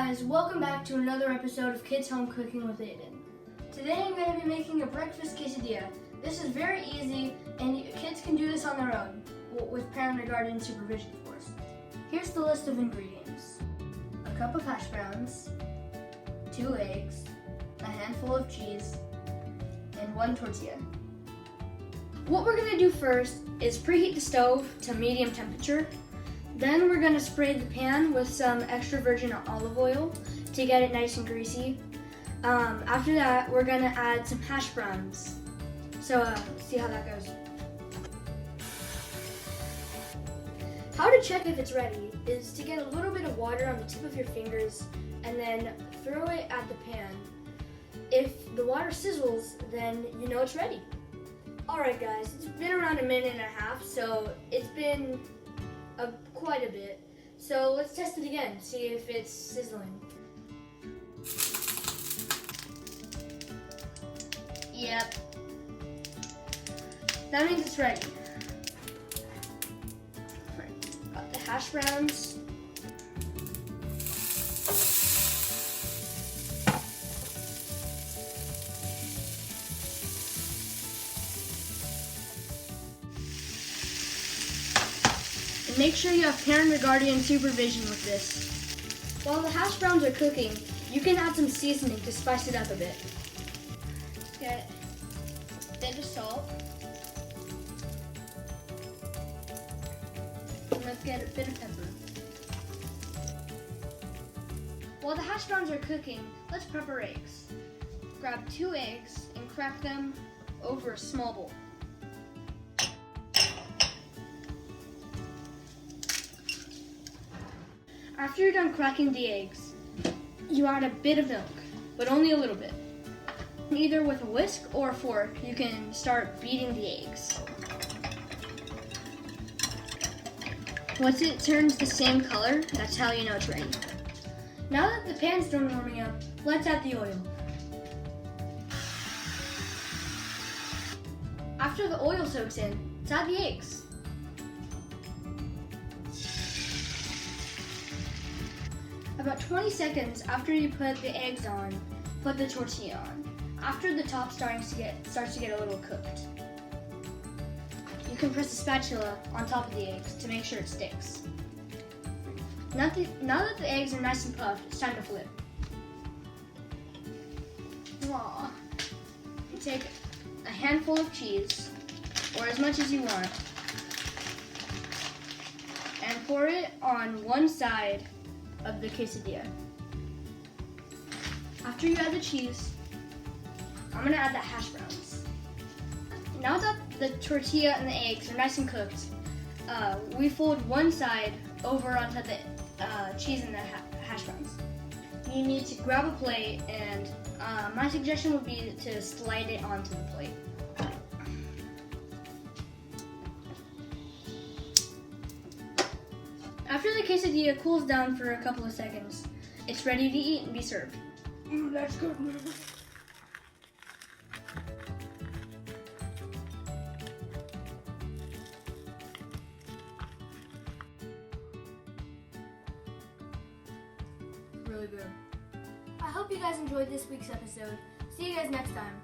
guys, welcome back to another episode of Kids Home Cooking with Aidan. Today I'm going to be making a breakfast quesadilla. This is very easy and kids can do this on their own, with parent or guardian supervision of course. Here's the list of ingredients. A cup of hash browns, 2 eggs, a handful of cheese, and 1 tortilla. What we're going to do first is preheat the stove to medium temperature. Then we're going to spray the pan with some extra virgin olive oil to get it nice and greasy. After that, we're going to add some hash browns. So see how that goes. How to check if it's ready is to get a little bit of water on the tip of your fingers and then throw it at the pan. If the water sizzles, then you know it's ready. Alright guys, it's been around a minute and a half, so it's been quite a bit. So let's test it again, see if it's sizzling. Yep. That means it's ready. Got the hash browns. And make sure you have parent or guardian supervision with this. While the hash browns are cooking, you can add some seasoning to spice it up a bit. Get a bit of salt. And let's get a bit of pepper. While the hash browns are cooking, let's prep our eggs. Grab 2 eggs and crack them over a small bowl. After you're done cracking the eggs, you add a bit of milk, but only a little bit. Either with a whisk or a fork, you can start beating the eggs. Once it turns the same color, that's how you know it's ready. Now that the pan's done warming up, let's add the oil. After the oil soaks in, let's add the eggs. About 20 seconds after you put the eggs on, put the tortilla on. After the top starts to get a little cooked, you can press the spatula on top of the eggs to make sure it sticks. Now that the eggs are nice and puffed, it's time to flip. Aww. You take a handful of cheese, or as much as you want, and pour it on one side of the quesadilla. After you add the cheese, I'm gonna add the hash browns. Now that the tortilla and the eggs are nice and cooked, we fold one side over onto the cheese and the hash browns. You need to grab a plate, and my suggestion would be to slide it onto the plate. After the quesadilla cools down for a couple of seconds, it's ready to eat and be served. That's good. Really good. I hope you guys enjoyed this week's episode. See you guys next time.